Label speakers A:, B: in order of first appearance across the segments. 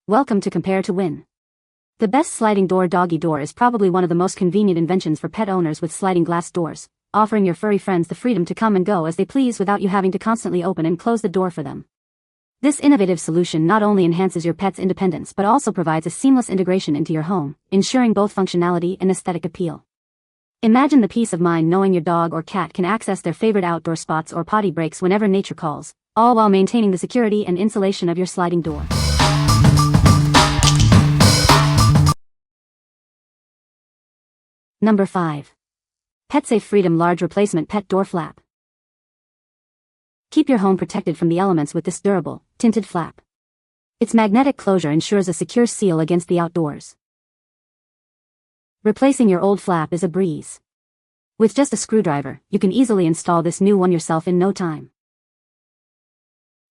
A: Welcome to Compare to Win. The best sliding door doggy door is probably one of the most convenient inventions for pet owners with sliding glass doors, offering your furry friends the freedom to come and go as they please without you having to constantly open and close the door for them. This innovative solution not only enhances your pet's independence but also provides a seamless integration into your home, ensuring both functionality and aesthetic appeal. Imagine the peace of mind knowing your dog or cat can access their favorite outdoor spots or potty breaks whenever nature calls, all while maintaining the security and insulation of your sliding door. Number 5. PetSafe Freedom Large Replacement Pet Door Flap. Keep your home protected from the elements with this durable, tinted flap. Its magnetic closure ensures a secure seal against the outdoors. Replacing your old flap is a breeze. With just a screwdriver, you can easily install this new one yourself in no time.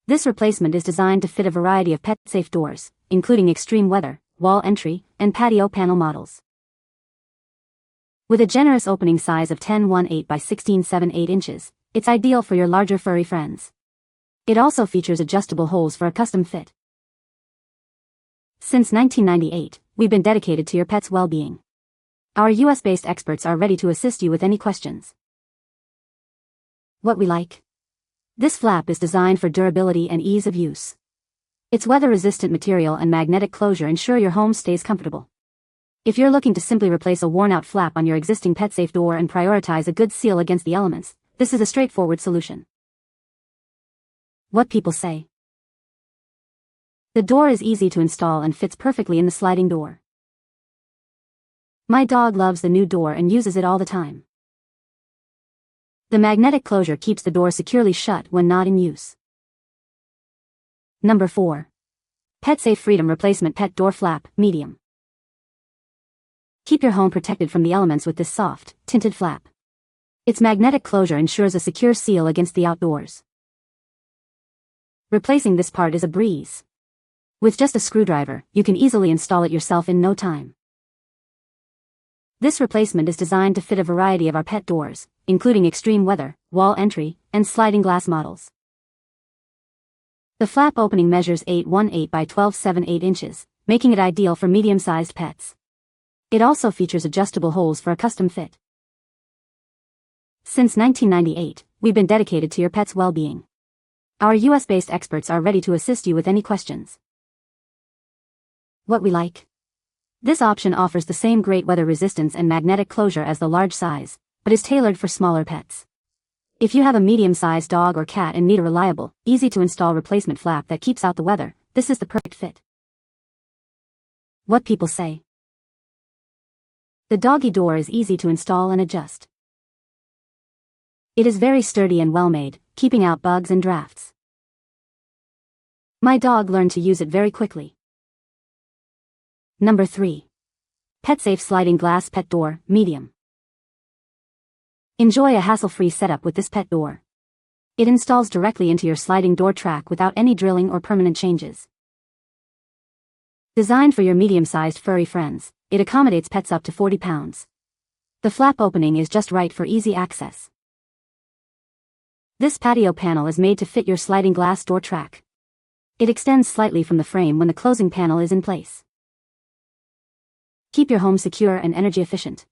A: This replacement is designed to fit a variety of pet-safe doors, including extreme weather, wall entry, and patio panel models. With a generous opening size of 10.18 by 16.78 inches, it's ideal for your larger furry friends. It also features adjustable holes for a custom fit. Since 1998, we've been dedicated to your pet's well-being. Our US-based experts are ready to assist you with any questions. What we like? This flap is designed for durability and ease of use. Its weather-resistant material and magnetic closure ensure your home stays comfortable. If you're looking to simply replace a worn-out flap on your existing PetSafe door and prioritize a good seal against the elements, this is a straightforward solution. What people say. The door is easy to install and fits perfectly in the sliding door. My dog loves the new door and uses it all the time. The magnetic closure keeps the door securely shut when not in use. Number 4. PetSafe Freedom Replacement Pet Door Flap, Medium. Keep your home protected from the elements with this soft, tinted flap. Its magnetic closure ensures a secure seal against the outdoors. Replacing this part is a breeze. With just a screwdriver, you can easily install it yourself in no time. This replacement is designed to fit a variety of our pet doors, including extreme weather, wall entry, and sliding glass models. The flap opening measures 8.18 by 12.78 inches, making it ideal for medium-sized pets. It also features adjustable holes for a custom fit. Since 1998, we've been dedicated to your pet's well-being. Our US-based experts are ready to assist you with any questions. What we like? This option offers the same great weather resistance and magnetic closure as the large size, but is tailored for smaller pets. If you have a medium-sized dog or cat and need a reliable, easy-to-install replacement flap that keeps out the weather, this is the perfect fit. What people say. The doggy door is easy to install and adjust. It is very sturdy and well-made, keeping out bugs and drafts. My dog learned to use it very quickly. Number 3. PetSafe Sliding Glass Pet Door, Medium. Enjoy a hassle-free setup with this pet door. It installs directly into your sliding door track without any drilling or permanent changes. Designed for your medium-sized furry friends, it accommodates pets up to 40 pounds. The flap opening is just right for easy access. This patio panel is made to fit your sliding glass door track. It extends slightly from the frame when the closing panel is in place. Keep your home secure and energy efficient.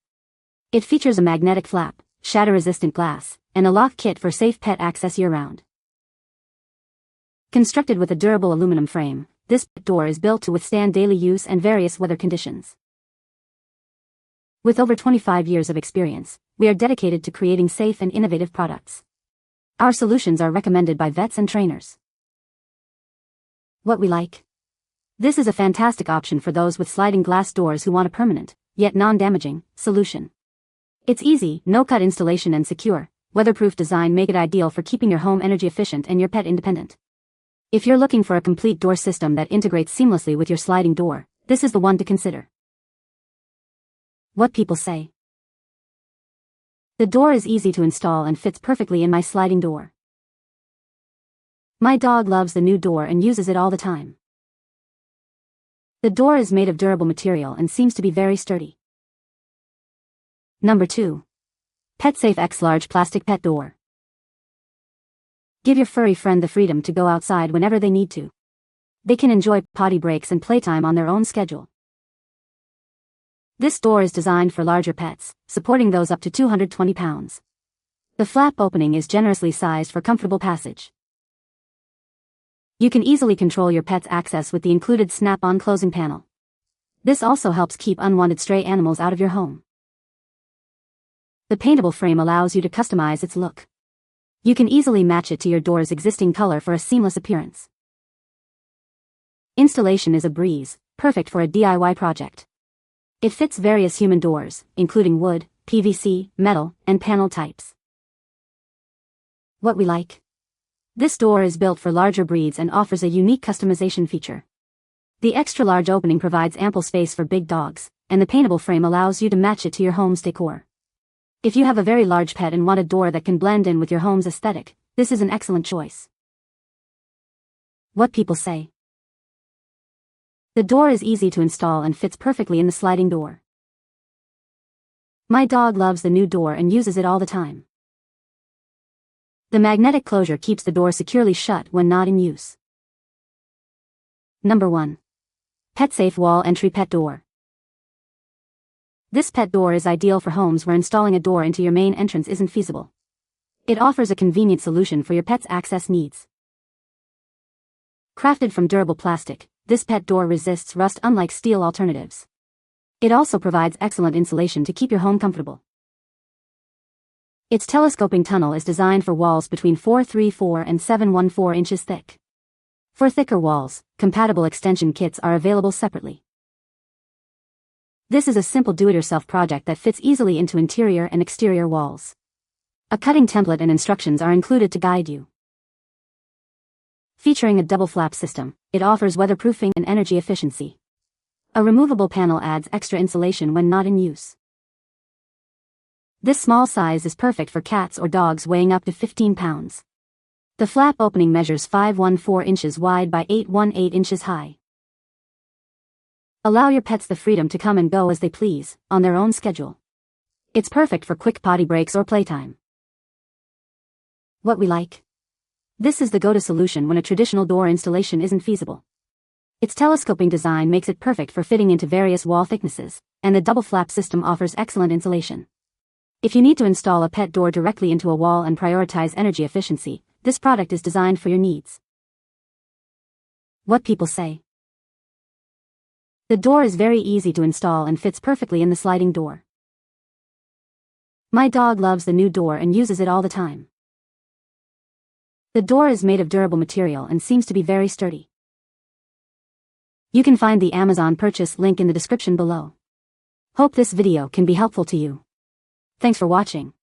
A: It features a magnetic flap, shatter-resistant glass, and a lock kit for safe pet access year-round. Constructed with a durable aluminum frame, this door is built to withstand daily use and various weather conditions. With over 25 years of experience, we are dedicated to creating safe and innovative products. Our solutions are recommended by vets and trainers. What we like? This is a fantastic option for those with sliding glass doors who want a permanent, yet non-damaging, solution. Its easy, no-cut installation and secure, weatherproof design make it ideal for keeping your home energy efficient and your pet independent. If you're looking for a complete door system that integrates seamlessly with your sliding door, this is the one to consider. What people say. The door is easy to install and fits perfectly in my sliding door. My dog loves the new door and uses it all the time. The door is made of durable material and seems to be very sturdy. Number 2. PetSafe X Large Plastic Pet Door. Give your furry friend the freedom to go outside whenever they need to. They can enjoy potty breaks and playtime on their own schedule. This door is designed for larger pets, supporting those up to 220 pounds. The flap opening is generously sized for comfortable passage. You can easily control your pet's access with the included snap-on closing panel. This also helps keep unwanted stray animals out of your home. The paintable frame allows you to customize its look. You can easily match it to your door's existing color for a seamless appearance. Installation is a breeze, perfect for a DIY project. It fits various human doors, including wood, PVC, metal, and panel types. What we like. This door is built for larger breeds and offers a unique customization feature. The extra-large opening provides ample space for big dogs, and the paintable frame allows you to match it to your home's decor. If you have a very large pet and want a door that can blend in with your home's aesthetic, this is an excellent choice. What people say. The door is easy to install and fits perfectly in the sliding door. My dog loves the new door and uses it all the time. The magnetic closure keeps the door securely shut when not in use. Number 1. PetSafe Wall Entry Pet Door. This pet door is ideal for homes where installing a door into your main entrance isn't feasible. It offers a convenient solution for your pet's access needs. Crafted from durable plastic, this pet door resists rust unlike steel alternatives. It also provides excellent insulation to keep your home comfortable. Its telescoping tunnel is designed for walls between 434 and 714 inches thick. For thicker walls, compatible extension kits are available separately. This is a simple do-it-yourself project that fits easily into interior and exterior walls. A cutting template and instructions are included to guide you. Featuring a double flap system, it offers weatherproofing and energy efficiency. A removable panel adds extra insulation when not in use. This small size is perfect for cats or dogs weighing up to 15 pounds. The flap opening measures 514 inches wide by 818 inches high. Allow your pets the freedom to come and go as they please, on their own schedule. It's perfect for quick potty breaks or playtime. What we like. This is the go-to solution when a traditional door installation isn't feasible. Its telescoping design makes it perfect for fitting into various wall thicknesses, and the double flap system offers excellent insulation. If you need to install a pet door directly into a wall and prioritize energy efficiency, this product is designed for your needs. What people say. The door is very easy to install and fits perfectly in the sliding door. My dog loves the new door and uses it all the time. The door is made of durable material and seems to be very sturdy. You can find the Amazon purchase link in the description below. Hope this video can be helpful to you. Thanks for watching.